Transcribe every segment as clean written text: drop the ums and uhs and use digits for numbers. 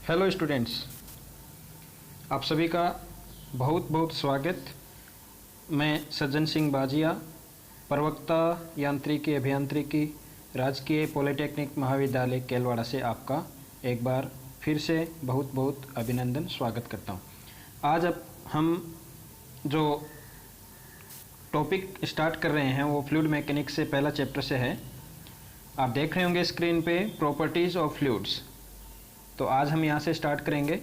Hello students, आप सभी का बहुत बहुत स्वागत। मैं सज्जन सिंह बाजिया, प्रवक्ता यांत्रिकी अभियांत्रिकी राजकीय पॉलिटेक्निक महाविद्यालय केलवाड़ा से आपका एक बार फिर से बहुत बहुत अभिनंदन स्वागत करता हूं। आज अब हम जो टॉपिक स्टार्ट कर रहे हैं वो फ्लूइड मैकेनिक्स से पहला चैप्टर से है। आप देख रहे होंगे स्क्रीन पे प्रॉपर्टीज़ ऑफ फ्लूइड्स। तो आज हम यहाँ से स्टार्ट करेंगे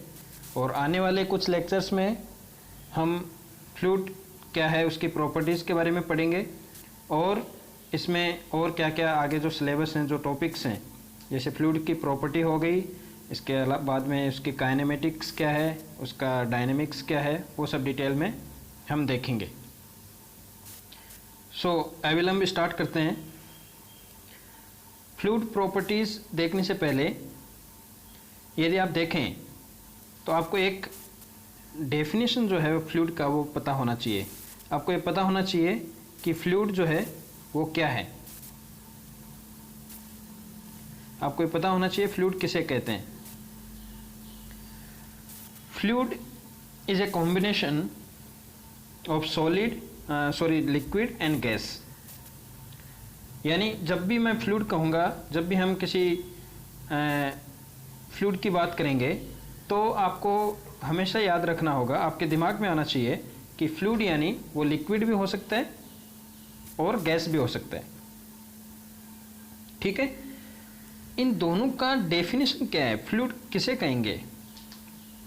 और आने वाले कुछ लेक्चर्स में हम फ्लूइड क्या है उसकी प्रॉपर्टीज़ के बारे में पढ़ेंगे और इसमें और क्या क्या आगे जो सिलेबस हैं, जो टॉपिक्स हैं, जैसे फ्लूइड की प्रॉपर्टी हो गई, इसके अलावा बाद में उसकी काइनेमेटिक्स क्या है, उसका डायनेमिक्स क्या है, वो सब डिटेल में हम देखेंगे। सो अविलंब स्टार्ट करते हैं। फ्लूइड प्रॉपर्टीज़ देखने से पहले यदि आप देखें तो आपको एक डेफिनेशन जो है फ्लूइड का वो पता होना चाहिए। आपको ये पता होना चाहिए कि फ्लूइड जो है वो क्या है। आपको ये पता होना चाहिए फ्लूइड किसे कहते हैं। Fluid is a combination of liquid and gas. यानी जब भी मैं फ्लूइड कहूँगा, जब भी हम किसी फ्लूइड की बात करेंगे तो आपको हमेशा याद रखना होगा, आपके दिमाग में आना चाहिए कि फ्लूइड यानी वो लिक्विड भी हो सकता है और गैस भी हो सकता है। ठीक है, इन दोनों का डेफिनेशन क्या है, फ्लूइड किसे कहेंगे?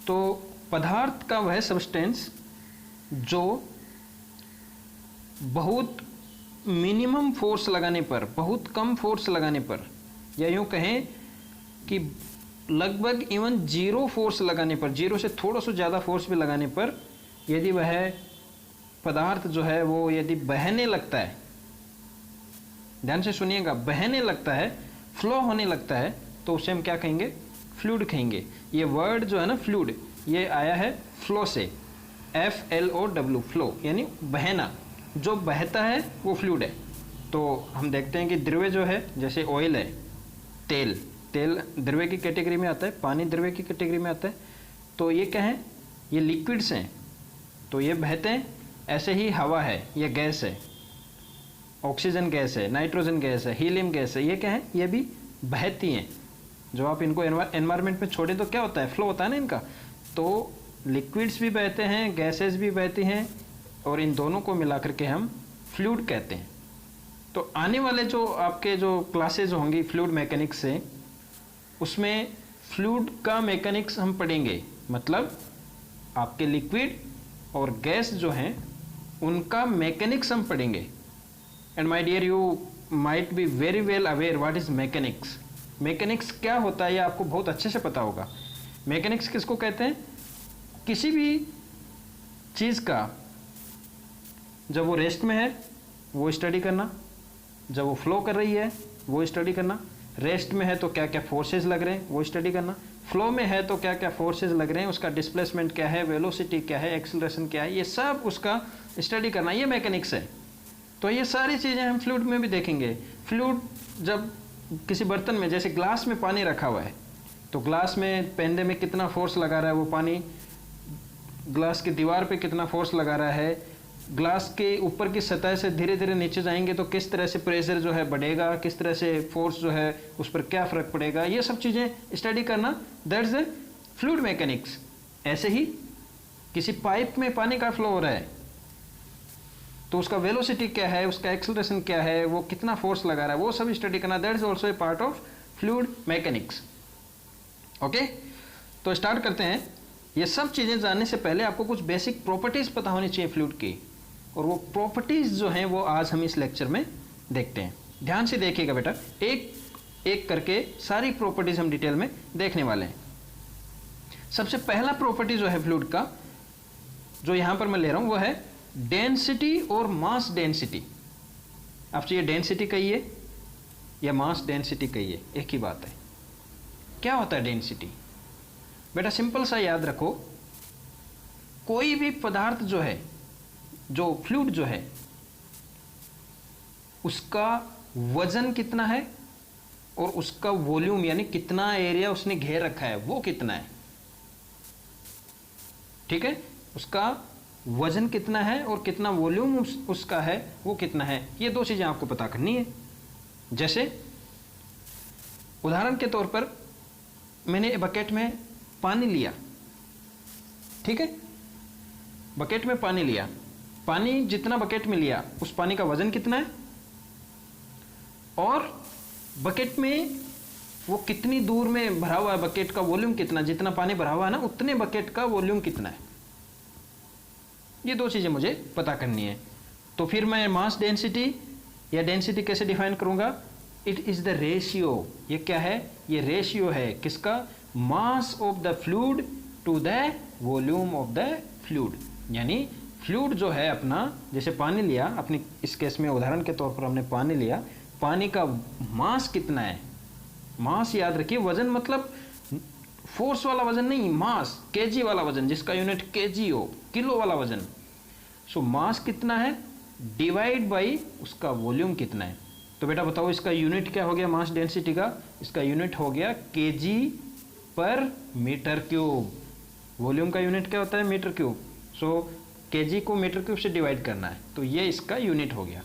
तो पदार्थ का वह सब्सटेंस जो बहुत मिनिमम फोर्स लगाने पर, बहुत कम फोर्स लगाने पर, या यूँ कहें कि लगभग इवन जीरो फोर्स लगाने पर, जीरो से थोड़ा सा ज़्यादा फोर्स भी लगाने पर, यदि वह पदार्थ जो है वो यदि बहने लगता है, ध्यान से सुनिएगा, बहने लगता है, फ्लो होने लगता है, तो उसे हम क्या कहेंगे? फ्लूइड कहेंगे। ये वर्ड जो है ना फ्लूइड, ये आया है फ्लो से, FLOW, फ्लो यानी बहना। जो बहता है वो फ्लूइड है। तो हम देखते हैं कि द्रव्य जो है, जैसे ऑयल है, तेल द्रव्य की कैटेगरी में आता है, पानी द्रव्य की कैटेगरी में आता है। तो ये क्या है? ये लिक्विड्स हैं, तो ये बहते हैं। ऐसे ही हवा है, ये गैस है, ऑक्सीजन गैस है, नाइट्रोजन गैस है, हीलियम गैस है, ये क्या है? ये भी बहती हैं। जो आप इनको एनवायरनमेंट में छोड़े तो क्या होता है? फ्लो होता है ना इनका। तो लिक्विड्स भी बहते हैं, गैसेस भी बहती हैं, और इन दोनों को मिला करके हम फ्लूइड कहते हैं। तो आने वाले जो आपके जो क्लासेज होंगी फ्लूइड मैकेनिक्स से, उसमें फ्लूइड का मैकेनिक्स हम पढ़ेंगे। मतलब आपके लिक्विड और गैस जो हैं उनका मैकेनिक्स हम पढ़ेंगे। And my dear, you might be very well aware what is mechanics. Mechanics क्या होता है ये आपको बहुत अच्छे से पता होगा। मैकेनिक्स किसको कहते हैं? किसी भी चीज़ का जब वो रेस्ट में है वो स्टडी करना, जब वो फ्लो कर रही है वो स्टडी करना, रेस्ट में है तो क्या क्या फोर्सेस लग रहे हैं वो स्टडी करना, फ्लो में है तो क्या क्या फोर्सेस लग रहे हैं, उसका डिस्प्लेसमेंट क्या है, वेलोसिटी क्या है, एक्सेलरेशन क्या है, ये सब उसका स्टडी करना, ये मैकेनिक्स है। तो ये सारी चीज़ें हम फ्लूइड में भी देखेंगे। फ्लूइड जब किसी बर्तन में, जैसे ग्लास में पानी रखा हुआ है, तो ग्लास में पेंदे में कितना फोर्स लगा रहा है वो पानी, ग्लास की दीवार पे कितना फोर्स लगा रहा है, ग्लास के ऊपर की सतह से धीरे धीरे नीचे जाएंगे तो किस तरह से प्रेशर जो है बढ़ेगा, किस तरह से फोर्स जो है उस पर क्या फ़र्क पड़ेगा, ये सब चीज़ें स्टडी करना, दैट्स द फ्लूइड मैकेनिक्स। ऐसे ही किसी पाइप में पानी का फ्लो हो रहा है तो उसका वेलोसिटी क्या है, उसका एक्सेलरेशन क्या है, वो कितना फोर्स लगा रहा है, वो सब स्टडी करना, that is also a part of fluid mechanics. Okay, तो स्टार्ट करते हैं। ये सब चीज़ें जानने से पहले आपको कुछ बेसिक प्रॉपर्टीज़ पता होनी चाहिए फ्लूइड की, और वो प्रॉपर्टीज़ जो हैं वो आज हम इस लेक्चर में देखते हैं। ध्यान से देखिएगा बेटा, एक एक करके सारी प्रॉपर्टीज़ हम डिटेल में देखने वाले हैं। सबसे पहला प्रॉपर्टी जो है फ्लूइड का, जो यहाँ पर मैं ले रहा हूँ, वो है डेंसिटी और मास डेंसिटी। आप चाहिए डेंसिटी कहिए या मास डेंसिटी कहिए, एक ही बात है। क्या होता है डेंसिटी? बेटा सिंपल सा याद रखो, कोई भी पदार्थ जो है, जो फ्लूइड जो है, उसका वजन कितना है और उसका वॉल्यूम यानी कितना एरिया उसने घेर रखा है वो कितना है, ठीक है, उसका वजन कितना है और कितना वॉल्यूम उसका है वो कितना है, ये दो चीज़ें आपको पता करनी है। जैसे उदाहरण के तौर पर मैंने बकेट में पानी लिया, ठीक है, बकेट में पानी लिया, पानी जितना बकेट में लिया उस पानी का वजन कितना है और बकेट में वो कितनी दूर में भरा हुआ है, बकेट का वॉल्यूम कितना, जितना पानी भरा हुआ है ना उतने बकेट का वॉल्यूम कितना है, ये दो चीज़ें मुझे पता करनी है। तो फिर मैं मास डेंसिटी या डेंसिटी कैसे डिफाइन करूंगा, इट इज़ द रेशियो, ये क्या है, ये रेशियो है किसका, mass of the fluid to the volume of the fluid. यानी फ्लूइड जो है अपना, जैसे पानी लिया, अपनी इस केस में उदाहरण के तौर पर हमने पानी लिया, पानी का मास कितना है, मास याद रखिए, वजन मतलब फोर्स वाला वजन नहीं, मास केजी वाला वजन, जिसका यूनिट केजी हो, किलो वाला वजन। सो मास कितना है डिवाइड बाई उसका वॉल्यूम कितना है। तो बेटा बताओ इसका यूनिट क्या हो गया मास डेंसिटी का, इसका यूनिट हो गया केजी पर मीटर क्यूब। वॉल्यूम का यूनिट क्या होता है, मीटर क्यूब। सो केजी को मीटर क्यूब से डिवाइड करना है, तो ये इसका यूनिट हो गया।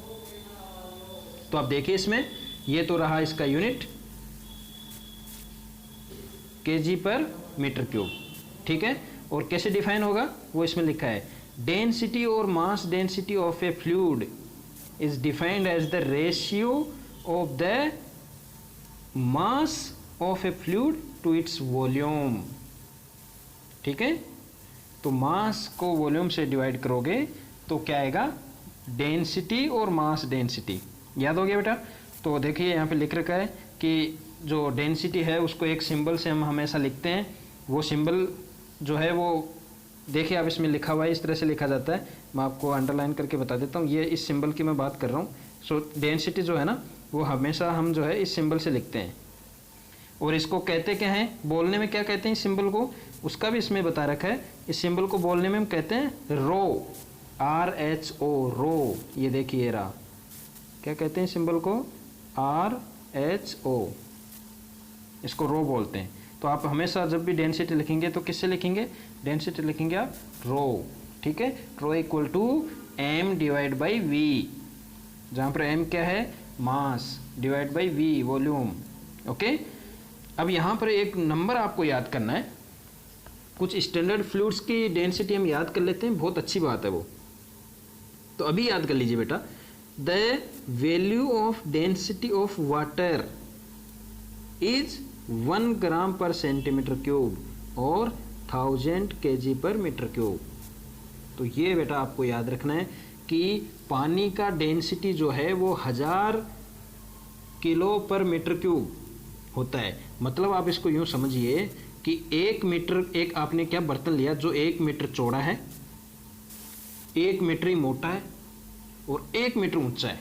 तो आप देखिए इसमें ये तो रहा इसका यूनिट केजी पर मीटर क्यूब, ठीक है। और कैसे डिफाइन होगा वो इसमें लिखा है, डेंसिटी और mass density of a fluid is defined as the ratio of the mass of a fluid to its volume, ठीक है। तो मास को वॉल्यूम से डिवाइड करोगे तो क्या आएगा, डेंसिटी और मास डेंसिटी। याद हो गया बेटा। तो देखिए यहाँ पे लिख रखा है कि जो डेंसिटी है उसको एक सिंबल से हम हमेशा लिखते हैं, वो सिंबल जो है वो देखिए आप इसमें लिखा हुआ है, इस तरह से लिखा जाता है। मैं आपको अंडरलाइन करके बता देता हूँ, ये इस सिंबल की मैं बात कर रहा हूँ। सो डेंसिटी जो है ना वो हमेशा हम जो है इस सिंबल से लिखते हैं। और इसको कहते क्या हैं, बोलने में क्या कहते हैं इस सिंबल को, उसका भी इसमें बता रखा है। इस सिंबल को बोलने में हम कहते हैं रो, RHO, रो। ये देखिए रहा, क्या कहते हैं सिंबल को, RHO, इसको रो बोलते हैं। तो आप हमेशा जब भी डेंसिटी लिखेंगे तो किससे लिखेंगे, डेंसिटी लिखेंगे आप रो, ठीक है। Rho equal to M divide by V, जहाँ पर M क्या है, mass, divide by V, volume, okay. अब यहाँ पर एक नंबर आपको याद करना है। कुछ स्टैंडर्ड फ्लूइड्स की डेंसिटी हम याद कर लेते हैं, बहुत अच्छी बात है वो। तो अभी याद कर लीजिए बेटा, the value of density of water is 1 ग्राम पर सेंटीमीटर क्यूब और 1000 kg पर मीटर क्यूब। तो ये बेटा आपको याद रखना है कि पानी का डेंसिटी जो है वो 1000 किलो पर मीटर क्यूब होता है। मतलब आप इसको यूँ समझिए कि 1 मीटर, एक आपने क्या बर्तन लिया जो 1 मीटर चौड़ा है, 1 मीटर ही मोटा है और 1 मीटर ऊंचा है,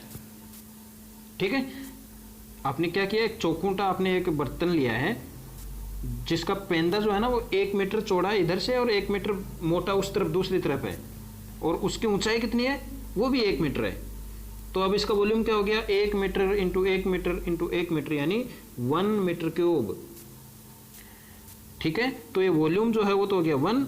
ठीक है। आपने क्या किया, एक चौकूंटा आपने एक बर्तन लिया है जिसका पेंदा जो है ना वो 1 मीटर चौड़ा है इधर से और 1 मीटर मोटा उस तरफ दूसरी तरफ है, और उसकी ऊंचाई कितनी है, वो भी 1 मीटर है। तो अब इसका वॉल्यूम क्या हो गया, 1 metre into 1 metre into 1 metre, यानी 1 मीटर क्यूब, ठीक है। तो ये वॉल्यूम जो है वो तो हो गया 1।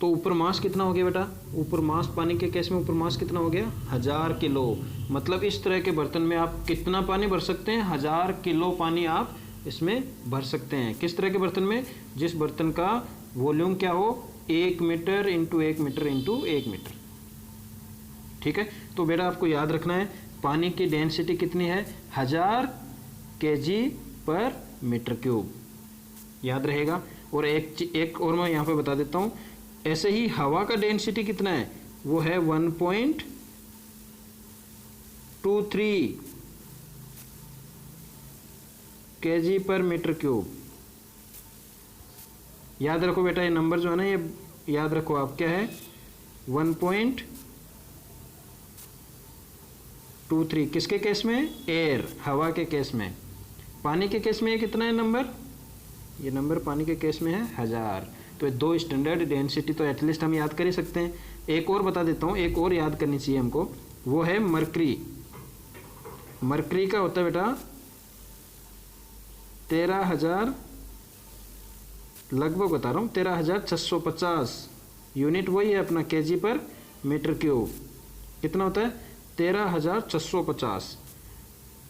तो ऊपर मास कितना हो गया बेटा, ऊपर मास पानी के केस में ऊपर मास कितना हो गया, 1000 किलो। मतलब इस तरह के बर्तन में आप कितना पानी भर सकते हैं, 1000 किलो पानी आप इसमें भर सकते हैं। किस तरह के बर्तन में, जिस बर्तन का वॉल्यूम क्या हो, 1 metre into 1 metre into 1 metre, ठीक है। तो बेटा आपको याद रखना है पानी की डेंसिटी कितनी है, 1000 kg पर मीटर क्यूब, याद रहेगा। और एक और मैं यहाँ पे बता देता हूँ, ऐसे ही हवा का डेंसिटी कितना है, वो है 1.23 kg पर मीटर क्यूब। याद रखो बेटा, ये नंबर जो है ना ये याद रखो आप, क्या है 1.23, किसके केस में, एयर, हवा के केस में। पानी के केस में ये कितना है नंबर, ये नंबर पानी के केस में है 1000। तो ये दो स्टैंडर्ड डेंसिटी तो एटलीस्ट हम याद कर ही सकते हैं। एक और बता देता हूँ, एक और याद करनी चाहिए हमको, वो है मरकरी। मरकरी का होता है बेटा 13,000, लगभग बता रहा हूँ 13,650 यूनिट वही है अपना केजी पर मीटर क्यूब। कितना होता है 13,650।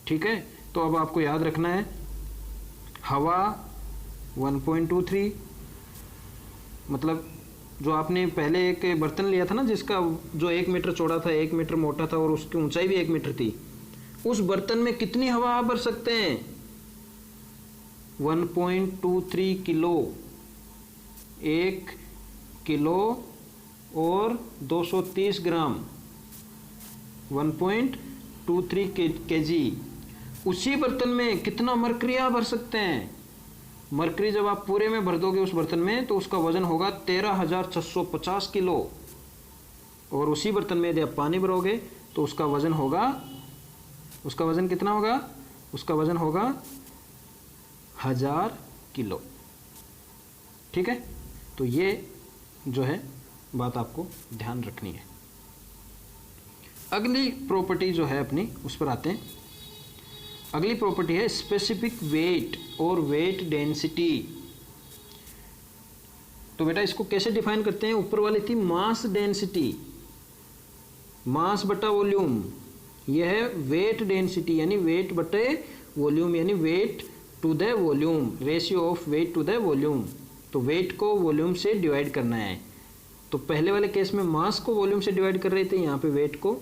ठीक है, तो अब आपको याद रखना है हवा 1.23, मतलब जो आपने पहले एक बर्तन लिया था ना जिसका जो 1 मीटर चौड़ा था 1 मीटर मोटा था और उसकी ऊंचाई भी 1 मीटर थी, उस बर्तन में कितनी हवा आप भर सकते हैं 1.23 किलो। 1 किलो और 230 ग्राम 1.23 केजी। उसी बर्तन में कितना मरकरी आप भर सकते हैं? मरकरी जब आप पूरे में भर दोगे उस बर्तन में तो उसका वजन होगा 13,650 किलो। और उसी बर्तन में यदि आप पानी भरोगे तो उसका वजन होगा, उसका वजन कितना होगा? उसका वजन होगा 1000 किलो। ठीक है, तो ये जो है बात आपको ध्यान रखनी है। अगली प्रॉपर्टी जो है अपनी उस पर आते हैं। अगली प्रॉपर्टी है स्पेसिफिक वेट और वेट डेंसिटी। तो बेटा इसको कैसे डिफाइन करते हैं? ऊपर वाली थी मास डेंसिटी, मास बटा वॉल्यूम, यह है वेट डेंसिटी यानी वेट बटे वॉल्यूम यानी weight to the volume, ratio of weight to the volume. तो वेट को वॉल्यूम से डिवाइड करना है। तो पहले वाले केस में मास को वॉल्यूम से डिवाइड कर रहे थे, यहाँ पे वेट को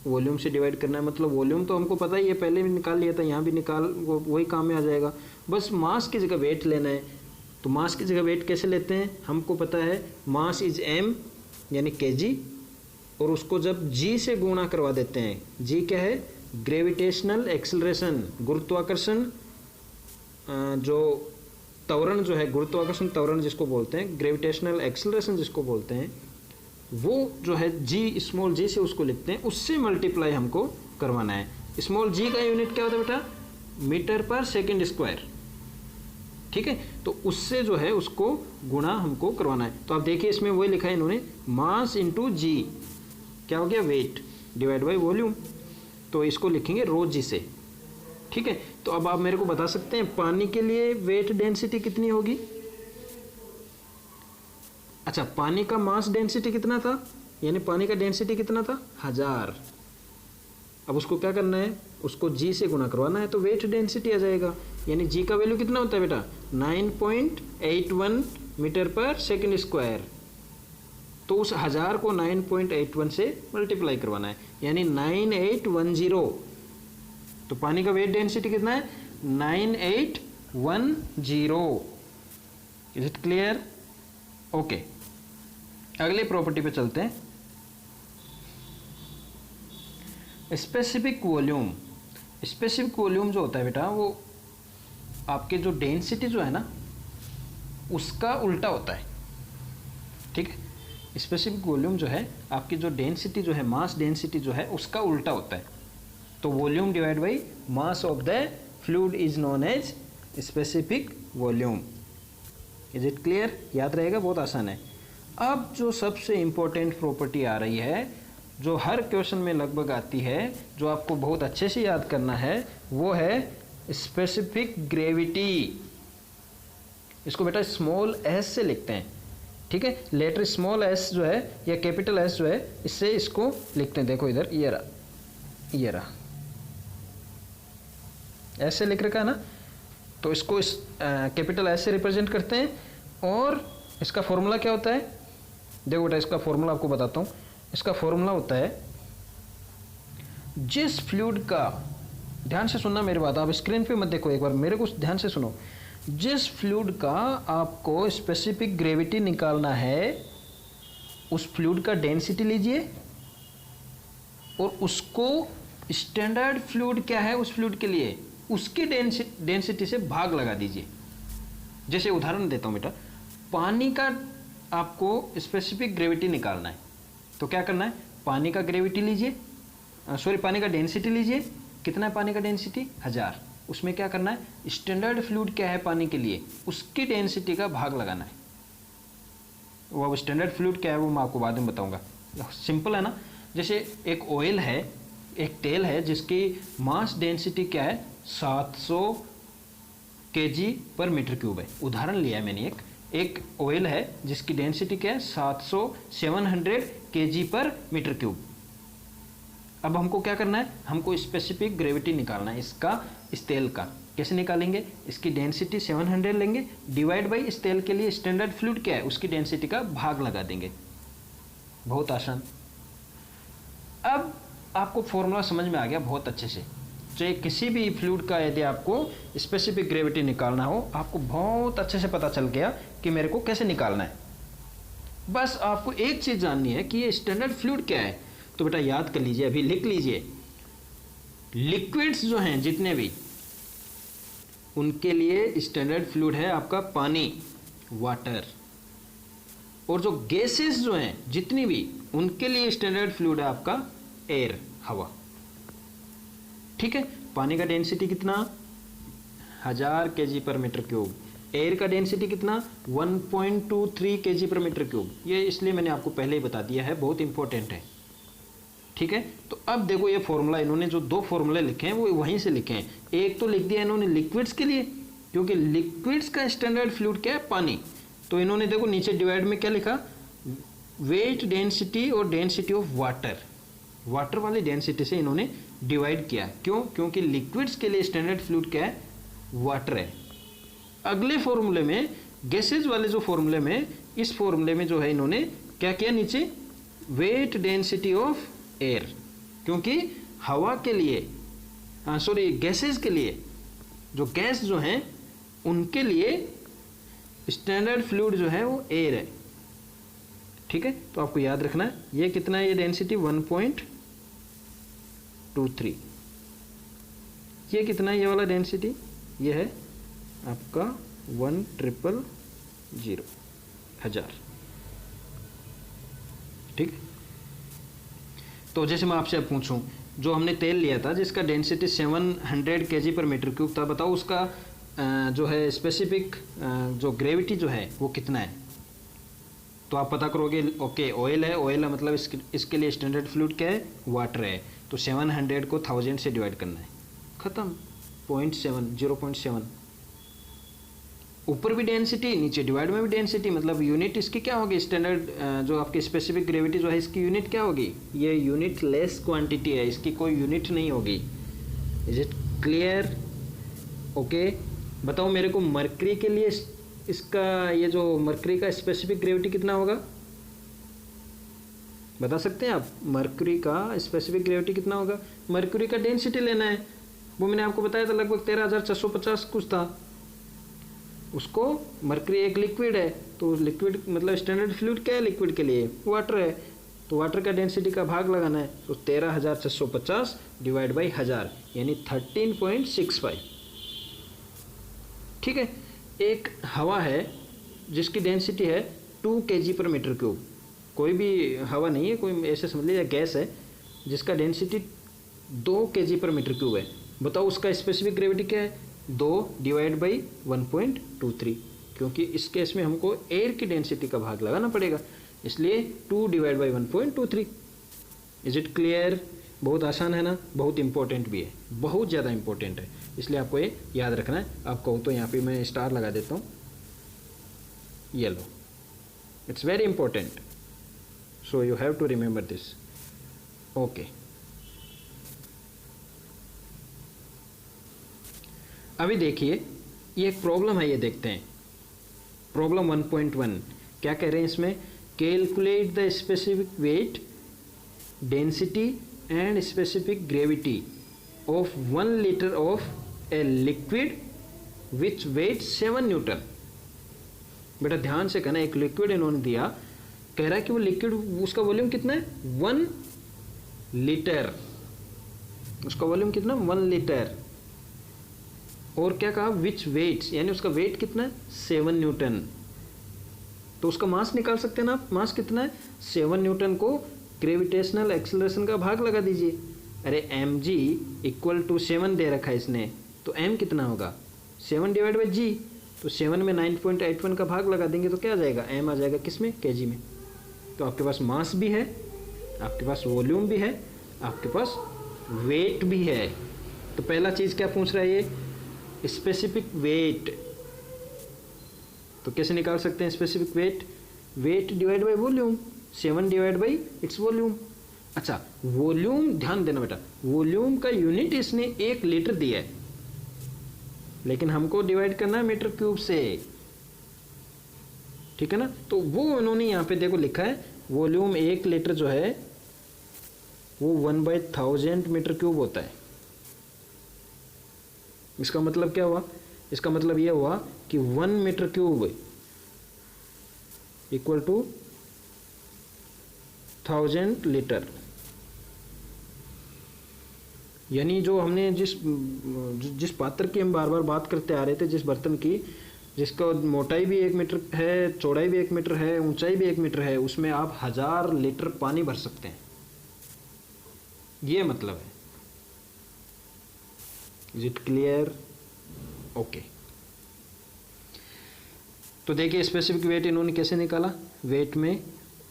वॉल्यूम से डिवाइड करना है। मतलब वॉल्यूम तो हमको पता ही है, पहले भी निकाल लिया था, यहाँ भी निकाल वही काम में आ जाएगा। बस मास की जगह वेट लेना है। तो मास की जगह वेट कैसे लेते हैं? हमको पता है मास इज एम यानी केजी, और उसको जब जी से गुणा करवा देते हैं, जी क्या है? ग्रेविटेशनल एक्सेलरेशन, गुरुत्वाकर्षण जो त्वरण जो है, गुरुत्वाकर्षण त्वरण जिसको बोलते हैं, ग्रेविटेशनल एक्सेलरेशन जिसको बोलते हैं, वो जो है जी स्मॉल जी से उसको लिखते हैं, उससे मल्टीप्लाई हमको करवाना है। स्मॉल जी का यूनिट क्या होता है बेटा? मीटर पर सेकंड स्क्वायर। ठीक है, तो उससे जो है उसको गुणा हमको करवाना है। तो आप देखिए इसमें वही लिखा है इन्होंने, मास इंटू जी, क्या हो गया? Weight divide by volume. तो इसको लिखेंगे रो जी से। ठीक है, तो अब आप मेरे को बता सकते हैं पानी के लिए वेट डेंसिटी कितनी होगी? अच्छा, पानी का मास डेंसिटी कितना था? यानी पानी का डेंसिटी कितना था? 1000। अब उसको क्या करना है? उसको जी से गुणा करवाना है, तो वेट डेंसिटी आ जाएगा। यानी जी का वैल्यू कितना होता है बेटा? 9.81 मीटर पर सेकंड स्क्वायर। तो उस 1000 को 9.81 से मल्टीप्लाई करवाना है, यानी 9810। तो पानी का वेट डेंसिटी कितना है? 9810। Is it clear? ओके, अगली प्रॉपर्टी पे चलते हैं। Specific volume. स्पेसिफिक वॉल्यूम जो होता है बेटा, वो आपके जो डेंसिटी जो है ना उसका उल्टा होता है। ठीक है, स्पेसिफिक वॉल्यूम जो है आपकी जो डेंसिटी जो है, मास डेंसिटी जो है उसका उल्टा होता है। तो volume divide by mass of the fluid is known as specific volume. Is it clear? याद रहेगा, बहुत आसान है। अब जो सबसे इम्पोर्टेंट प्रॉपर्टी आ रही है, जो हर क्वेश्चन में लगभग आती है, जो आपको बहुत अच्छे से याद करना है, वो है स्पेसिफिक ग्रेविटी। इसको बेटा स्मॉल एस से लिखते हैं। ठीक है, लेटर स्मॉल एस जो है या कैपिटल एस जो है, इससे इसको लिखते हैं। देखो इधर ये रहा, ये रहा, एस से लिख रखा है ना, तो इसको इस कैपिटल एस से रिप्रेजेंट करते हैं। और इसका फॉर्मूला क्या होता है? देखो बेटा, इसका फॉर्मूला आपको बताता हूँ। इसका फॉर्मूला होता है, जिस फ्लूइड का, ध्यान से सुनना मेरी बात, आप स्क्रीन पे मत देखो, एक बार मेरे को ध्यान से सुनो। जिस फ्लूइड का आपको स्पेसिफिक ग्रेविटी निकालना है, उस फ्लूइड का डेंसिटी लीजिए और उसको स्टैंडर्ड फ्लूइड क्या है उस फ्लूइड के लिए, उसकी डेंसिटी से भाग लगा दीजिए। जैसे उदाहरण देता हूँ बेटा, पानी का आपको स्पेसिफिक ग्रेविटी निकालना है, तो क्या करना है? पानी का ग्रेविटी लीजिए, पानी का डेंसिटी लीजिए। कितना है पानी का डेंसिटी? 1000। उसमें क्या करना है? स्टैंडर्ड फ्लूइड क्या है पानी के लिए, उसकी डेंसिटी का भाग लगाना है। वो अब स्टैंडर्ड फ्लूइड क्या है वो मैं आपको बाद में बताऊंगा। सिंपल है ना। जैसे एक ऑयल है, एक तेल है जिसकी मास डेंसिटी क्या है? 700 kg पर मीटर क्यूब है। उदाहरण लिया है मैंने एक, एक ऑयल है जिसकी डेंसिटी क्या है 700 kg पर मीटर क्यूब। अब हमको क्या करना है, हमको स्पेसिफिक ग्रेविटी निकालना है इसका, इस तेल का। कैसे निकालेंगे, इसकी डेंसिटी 700 लेंगे, डिवाइड बाई इस तेल के लिए स्टैंडर्ड फ्लूइड क्या है उसकी डेंसिटी का भाग लगा देंगे। बहुत आसान। अब आपको फॉर्मूला समझ में आ गया बहुत अच्छे से। चाहे किसी भी फ्लूइड का यदि आपको स्पेसिफिक ग्रेविटी निकालना हो, आपको बहुत अच्छे से पता चल गया कि मेरे को कैसे निकालना है। बस आपको एक चीज़ जाननी है कि ये स्टैंडर्ड फ्लूइड क्या है। तो बेटा याद कर लीजिए, अभी लिख लीजिए, लिक्विड्स जो हैं जितने भी, उनके लिए स्टैंडर्ड फ्लूइड है आपका पानी, वाटर। और जो गैसेस जो हैं जितनी भी, उनके लिए स्टैंडर्ड फ्लूइड है आपका एयर, हवा। ठीक है, पानी का डेंसिटी कितना 1000 kg पर मीटर क्यूब, एयर का डेंसिटी कितना 1.23 kg पर मीटर क्यूब। ये इसलिए मैंने आपको पहले ही बता दिया है, बहुत इंपॉर्टेंट है। ठीक है, तो अब देखो ये फॉर्मूला, इन्होंने जो दो फॉर्मूले लिखे हैं वो वहीं से लिखे हैं। एक तो लिख दिया इन्होंने लिक्विड्स के लिए, क्योंकि लिक्विड्स का स्टैंडर्ड फ्लूइड क्या है, पानी। तो इन्होंने देखो नीचे डिवाइड में क्या लिखा, वेट डेंसिटी और डेंसिटी ऑफ वाटर, वाटर वाली डेंसिटी से इन्होंने डिवाइड किया। क्यों, क्योंकि लिक्विड्स के लिए स्टैंडर्ड फ्लूइड क्या है, वाटर है। अगले फॉर्मूले में, गैसेज वाले जो फॉर्मूले में, इस फॉर्मूले में जो है इन्होंने क्या किया, नीचे वेट डेंसिटी ऑफ एयर, क्योंकि हवा के लिए, सॉरी गैसेस के लिए, जो गैस जो हैं उनके लिए स्टैंडर्ड फ्लूइड जो है वो एयर है। ठीक है, तो आपको याद रखना है ये कितना है, ये डेंसिटी 1.23। ये कितना है, ये वाला डेंसिटी, ये है आपका 1000। ठीक। तो जैसे मैं आपसे अब पूछूं, जो हमने तेल लिया था जिसका डेंसिटी 700 kg पर मीटर क्यूब था, बताओ उसका जो है स्पेसिफिक जो ग्रेविटी जो है वो कितना है। तो आप पता करोगे, ओके ऑयल है, ऑयल है मतलब इसके लिए स्टैंडर्ड फ्लूइड क्या है, वाटर है। तो 700 को 1000 से डिवाइड करना है, खत्म, 0.7। ऊपर भी डेंसिटी, नीचे डिवाइड में भी डेंसिटी, मतलब यूनिट इसकी क्या होगी, स्टैंडर्ड जो आपकी स्पेसिफिक ग्रेविटी जो है इसकी यूनिट क्या होगी, ये यूनिट लेस क्वांटिटी है, इसकी कोई यूनिट नहीं होगी। Is it clear? ओके, बताओ मेरे को मरकरी के लिए इसका, ये जो मरकरी का स्पेसिफिक ग्रेविटी कितना होगा, बता सकते हैं आप? मरकरी का स्पेसिफिक ग्रेविटी कितना होगा? मरकरी का डेंसिटी लेना है, वो मैंने आपको बताया था लगभग 13450 कुछ था। उसको, मरकरी एक लिक्विड है, तो लिक्विड मतलब स्टैंडर्ड फ्लूइड क्या है लिक्विड के लिए, वाटर है। तो वाटर का डेंसिटी का भाग लगाना है, तो 13650 डिवाइड बाई 1000 यानी 13.65। ठीक है, एक हवा है जिसकी डेंसिटी है 2 kg पर मीटर क्यूब। कोई भी हवा नहीं है, कोई ऐसे समझ लीजिए गैस है जिसका डेंसिटी 2 kg पर मीटर क्यूब है। बताओ उसका स्पेसिफिक ग्रेविटी क्या है, 2 डिवाइड बाई 1.23, क्योंकि इस केस में हमको एयर की डेंसिटी का भाग लगाना पड़ेगा, इसलिए 2 divide by 1.23। Is it clear? बहुत आसान है ना, बहुत इंपॉर्टेंट भी है, बहुत ज़्यादा इंपॉर्टेंट है, इसलिए आपको ये याद रखना है। आप कहो तो यहाँ पे मैं स्टार लगा देता हूँ, ये लो, it's very important, so you have to remember this. Okay, अभी देखिए ये एक प्रॉब्लम है, ये देखते हैं। प्रॉब्लम 1.1 क्या कह रहे हैं इसमें, calculate the specific weight, density and specific gravity of 1 litre of a liquid which weight 7 newton. बेटा ध्यान से कहना, एक लिक्विड इन्होंने दिया, कह रहा है कि वो लिक्विड, उसका वॉल्यूम कितना है 1 लीटर, उसका वॉल्यूम कितना 1 लीटर, और क्या कहा विच वेट्स, यानी उसका वेट कितना है 7 न्यूटन। तो उसका मास निकाल सकते हैं ना आप, मास कितना है 7 न्यूटन को ग्रेविटेशनल एक्सेलरेशन का भाग लगा दीजिए। अरे mg इक्वल टू 7 दे रखा है इसने, तो m कितना होगा 7 डिवाइड बाई g, तो 7 में 9.81 का भाग लगा देंगे तो क्या आ जाएगा, m आ जाएगा किस में, kg में। तो आपके पास मास भी है, आपके पास वॉल्यूम भी है, आपके पास वेट भी है। तो पहला चीज़ क्या पूछ रहा है ये, स्पेसिफिक वेट, तो कैसे निकाल सकते हैं specific weight? Weight divide by volume, 7 divide by its volume. अच्छा, वॉल्यूम ध्यान देना बेटा, वॉल्यूम का यूनिट इसने 1 लीटर दिया है, लेकिन हमको डिवाइड करना है मीटर क्यूब से, ठीक है ना। तो वो उन्होंने यहाँ पे देखो लिखा है वॉल्यूम 1 लीटर जो है वो 1/1000 मीटर क्यूब होता है। इसका मतलब क्या हुआ? इसका मतलब यह हुआ कि 1 metre cube equal to 1000 litre. यानी जो हमने जिस पात्र की हम बार बार बात करते आ रहे थे, जिस बर्तन की जिसका मोटाई भी 1 मीटर है, चौड़ाई भी 1 मीटर है, ऊंचाई भी 1 मीटर है, उसमें आप 1000 लीटर पानी भर सकते हैं, ये मतलब है। Is it clear? ओके। तो देखिए स्पेसिफिक वेट इन्होंने कैसे निकाला, वेट में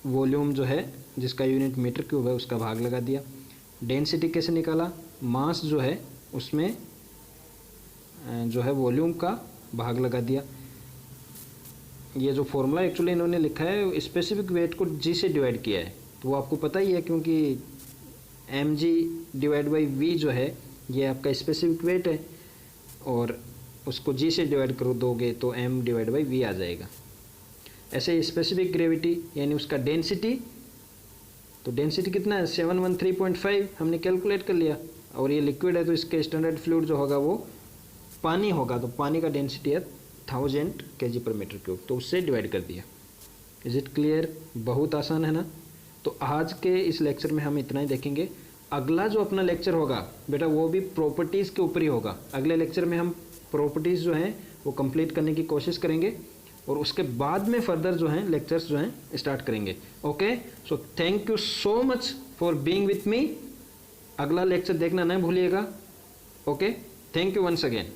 वॉल्यूम जो है जिसका यूनिट मीटर क्यूब है उसका भाग लगा दिया। डेंसिटी कैसे निकाला, मास जो है उसमें जो है वॉल्यूम का भाग लगा दिया। ये जो फॉर्मूला एक्चुअली इन्होंने लिखा है स्पेसिफिक वेट को जी से डिवाइड किया है, तो वो आपको पता ही है, क्योंकि mg डिवाइड बाई v जो है ये आपका स्पेसिफिक वेट है, और उसको g से डिवाइड करो दोगे तो m डिवाइड बाई v आ जाएगा। ऐसे स्पेसिफिक ग्रेविटी यानी उसका डेंसिटी, तो डेंसिटी कितना है 713.5 हमने कैलकुलेट कर लिया, और ये लिक्विड है तो इसके स्टैंडर्ड फ्लूइड जो होगा वो पानी होगा, तो पानी का डेंसिटी है 1000 kg पर मीटर क्यूब, तो उससे डिवाइड कर दिया। Is it clear? बहुत आसान है ना। तो आज के इस लेक्चर में हम इतना ही देखेंगे। अगला जो अपना लेक्चर होगा बेटा वो भी प्रॉपर्टीज़ के ऊपर ही होगा। अगले लेक्चर में हम प्रॉपर्टीज़ जो हैं वो कंप्लीट करने की कोशिश करेंगे, और उसके बाद में फर्दर जो हैं लेक्चर्स जो हैं स्टार्ट करेंगे। Okay, so thank you so much for being with me. अगला लेक्चर देखना नहीं भूलिएगा। Okay, thank you once again.